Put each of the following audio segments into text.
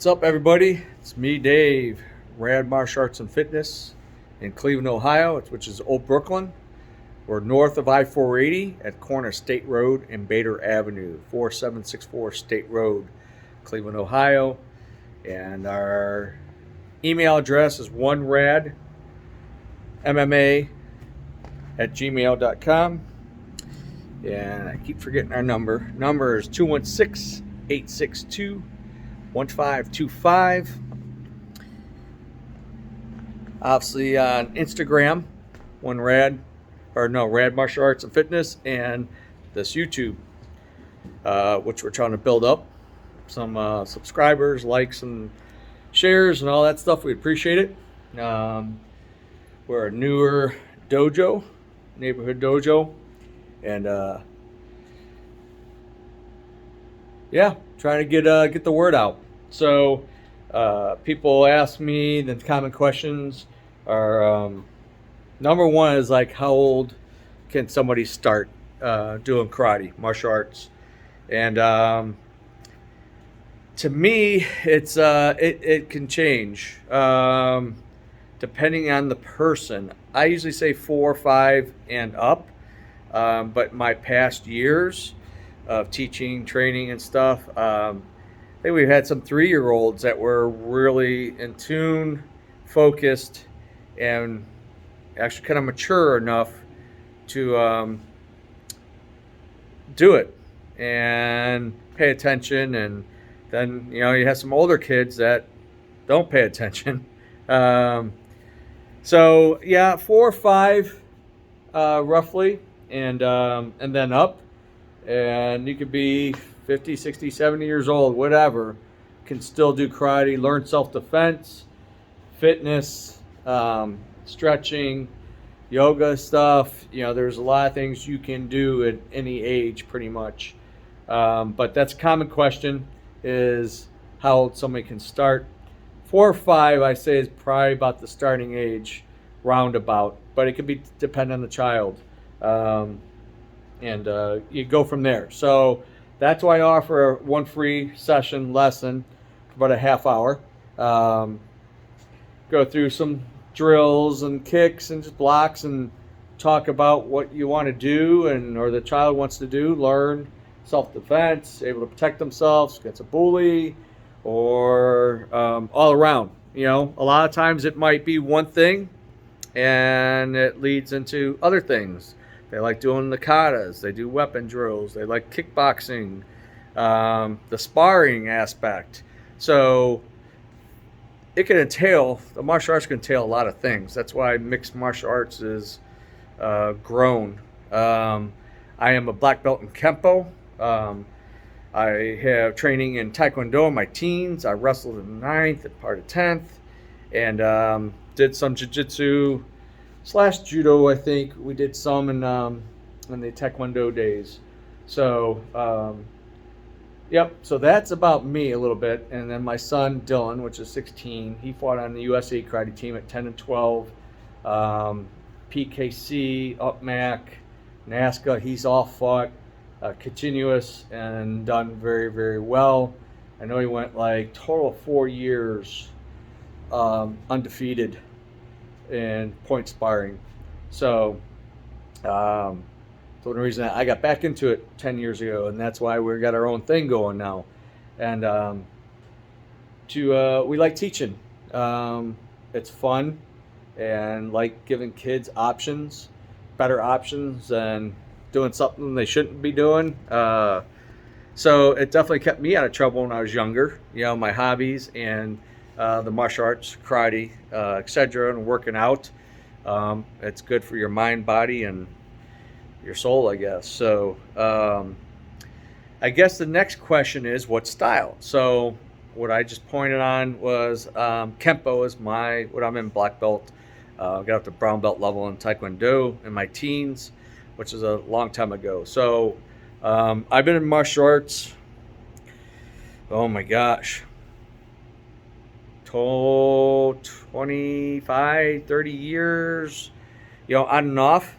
What's up, everybody? It's me, Dave, R.A.D Martial Arts and Fitness in Cleveland, Ohio, which is Old Brooklyn. We're north of I-480 at corner State Road and Bader Avenue, 4764 State Road, Cleveland, Ohio. And our email address is oneradmma@gmail.com. And I keep forgetting our number. Number is 216-862-1525. Obviously on Instagram, R.A.D Martial Arts and Fitness, and this YouTube, which we're trying to build up. Some subscribers, likes, and shares, and all that stuff. We appreciate it. We're a newer dojo, neighborhood dojo, and trying to get the word out. So people ask me, the common questions are number one is like, how old can somebody start doing karate, martial arts? And to me, it's it can change depending on the person. I usually say 4 or 5 and up, but my past years of teaching, training, and stuff, I think we've had some 3-year-olds that were really in tune, focused, and actually kind of mature enough to do it and pay attention. And then you have some older kids that don't pay attention. So yeah, 4 or 5 roughly, and then up. And you could be 50, 60, 70 years old, whatever, can still do karate, learn self-defense, fitness, stretching, yoga stuff. There's a lot of things you can do at any age pretty much. But that's a common question, is how old somebody can start. 4 or 5, I say, is probably about the starting age, roundabout. But it could be dependent on the child. And you go from there. So that's why I offer one free session lesson for about a half hour. Go through some drills and kicks and just blocks and talk about what you want to do or the child wants to do. Learn self-defense, able to protect themselves against a bully, or all around. A lot of times it might be one thing and it leads into other things. They like doing the katas. They do weapon drills. They like kickboxing, the sparring aspect. So it can entail, the martial arts can entail a lot of things. That's why mixed martial arts is grown. I am a black belt in Kempo. I have training in Taekwondo in my teens. I wrestled in the 9th and part of 10th. And did some jiu-jitsu / judo. I think we did some in the Taekwondo days. So so that's about me a little bit. And then my son Dylan, which is 16, he fought on the USA karate team at 10 and 12. PKC, UPMAC, NASCA, he's all fought continuous and done very, very well. I know he went like total of 4 years undefeated in point sparring. So the only reason I got back into it 10 years ago, and that's why we got our own thing going now. And we like teaching. It's fun, and like giving kids options, better options than doing something they shouldn't be doing. So it definitely kept me out of trouble when I was younger. My hobbies and the martial arts, karate, etc., and working out. It's good for your mind, body, and your soul, I guess. So I guess the next question is, what style? So what I just pointed on was Kempo is what I'm in black belt. Got up to brown belt level in Taekwondo in my teens, which is a long time ago. So I've been in martial arts, oh my gosh, 25, 30 years, on and off.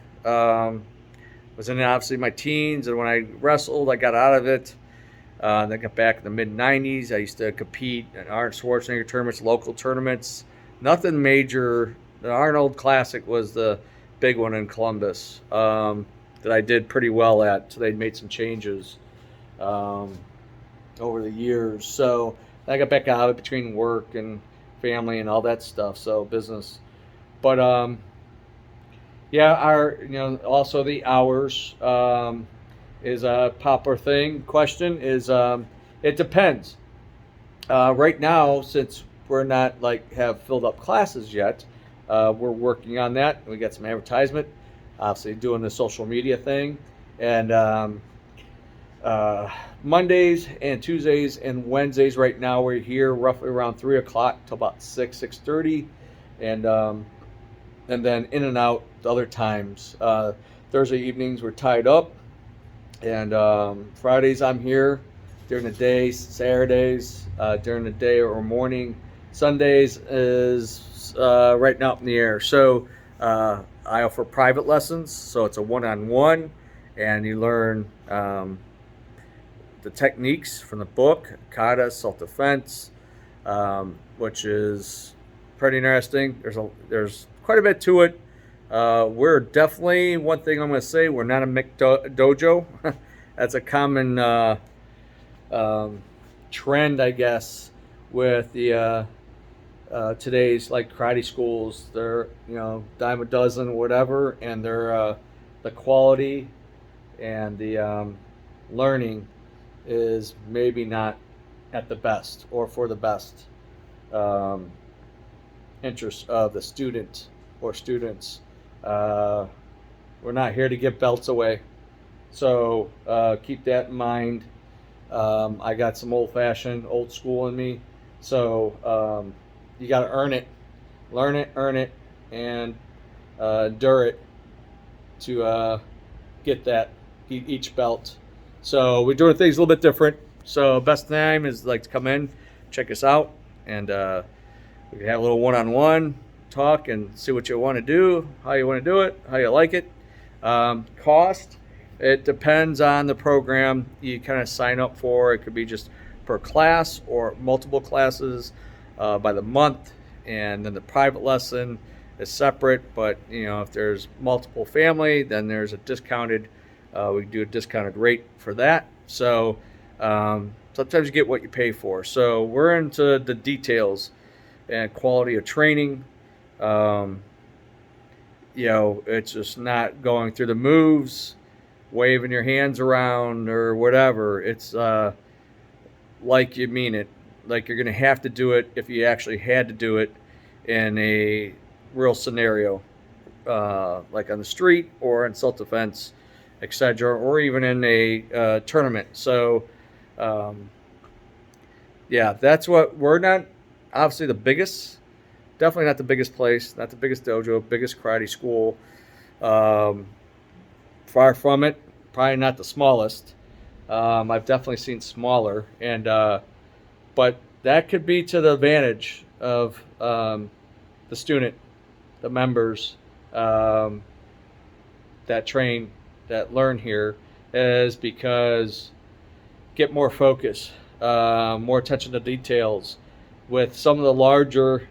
Was in obviously my teens, and when I wrestled, I got out of it. Then got back in the mid '90s. I used to compete in Arnold Schwarzenegger tournaments, local tournaments. Nothing major. The Arnold Classic was the big one in Columbus that I did pretty well at. So they made some changes um, over the years. So I got back out of it between work and family and all that stuff. So business, but yeah, our also the hours is a popular thing. Question is it depends. Right now, since we're not like have filled up classes yet, we're working on that. We got some advertisement, obviously doing the social media thing, and Mondays and Tuesdays and Wednesdays. Right now, we're here roughly around 3 o'clock till about 6:30, and then in and out the other times. Thursday evenings we're tied up, and Fridays I'm here during the day. Saturdays during the day or morning. Sundays is right now up in the air. So I offer private lessons, so it's a one-on-one, and you learn the techniques from the book, kata, self-defense, which is pretty interesting. There's quite a bit to it. We're definitely, one thing I'm going to say, we're not a dojo. That's a common trend, I guess, with the today's like karate schools. They're dime a dozen, whatever, and they're the quality and the learning is maybe not at the best or for the best interest of the student or students. We're not here to give belts away, so keep that in mind. I got some old-fashioned, old school in me, so you got to earn it, learn it, earn it, and endure it to get that each belt. So we're doing things a little bit different. So best time is like to come in, check us out, and we can have a little one-on-one talk and see what you want to do, how you want to do it, how you like it. Cost, it depends on the program you kind of sign up for. It could be just per class or multiple classes by the month, and then the private lesson is separate. But if there's multiple family, then there's a discounted. We do a discounted rate for that. So sometimes you get what you pay for. So we're into the details and quality of training. It's just not going through the moves, waving your hands around or whatever. It's like you mean it. Like you're going to have to do it if you actually had to do it in a real scenario, like on the street or in self-defense, etc., or even in a tournament. So, yeah, that's what we're not. Obviously, the biggest, definitely not the biggest place, not the biggest dojo, biggest karate school. Far from it. Probably not the smallest. I've definitely seen smaller, and but that could be to the advantage of the student, the members that train, that learn here, is because get more focus, more attention to details. With some of the larger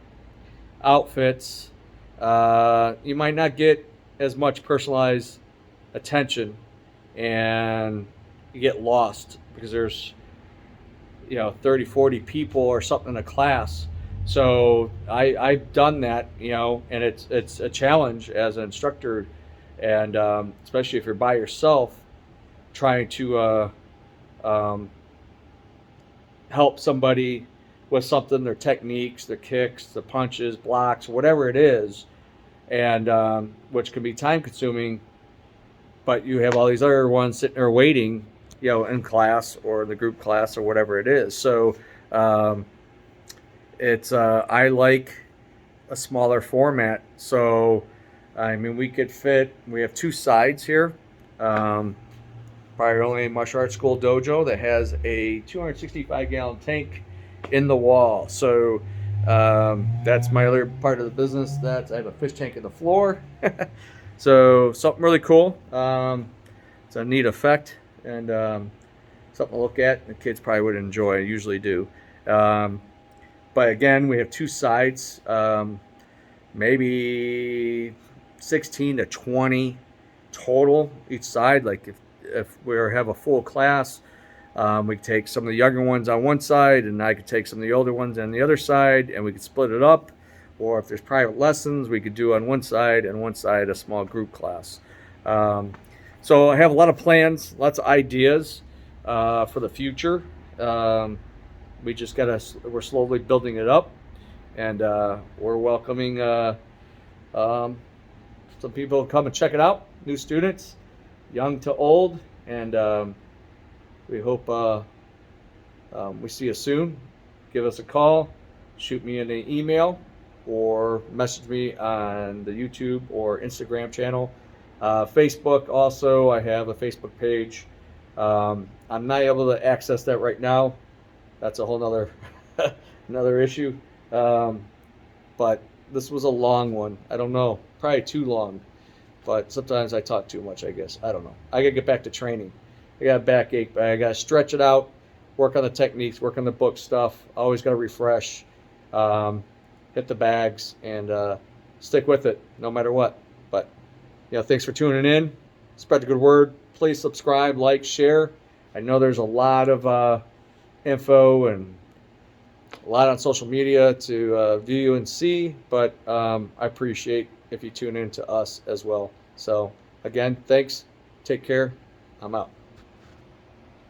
outfits, you might not get as much personalized attention, and you get lost because there's 30, 40 people or something in a class. So I've done that, and it's a challenge as an instructor, and especially if you're by yourself trying to help somebody with something, their techniques, their kicks, the punches, blocks, whatever it is, and which can be time consuming, but you have all these other ones sitting there waiting, in class or the group class or whatever it is. So it's I like a smaller format. So I mean, we have two sides here. Probably only martial arts school dojo that has a 265-gallon tank in the wall. So that's my other part of the business. I have a fish tank in the floor. So something really cool. It's a neat effect, and something to look at. The kids probably would enjoy. Usually do. Um, but again, we have two sides, maybe 16 to 20 total each side. Like if we have a full class, we could take some of the younger ones on one side, and I could take some of the older ones on the other side, and we could split it up. Or if there's private lessons, we could do on one side and one side a small group class. Um, so I have a lot of plans, lots of ideas for the future. We just we're slowly building it up, and we're welcoming um, some people to come and check it out. New students, young to old, and we hope we see you soon. Give us a call, shoot me an email, or message me on the YouTube or Instagram channel. Facebook also, I have a Facebook page. I'm not able to access that right now. That's a whole nother another issue. But this was a long one. I don't know, probably too long. But sometimes I talk too much, I guess. I don't know. I gotta get back to training. I got a backache, but I gotta stretch it out, work on the techniques, work on the book stuff. Always gotta refresh, hit the bags, and stick with it no matter what. But thanks for tuning in. Spread the good word. Please subscribe, like, share. I know there's a lot of info and a lot on social media to view and see, but I appreciate if you tune in to us as well. So again, thanks. Take care. I'm out.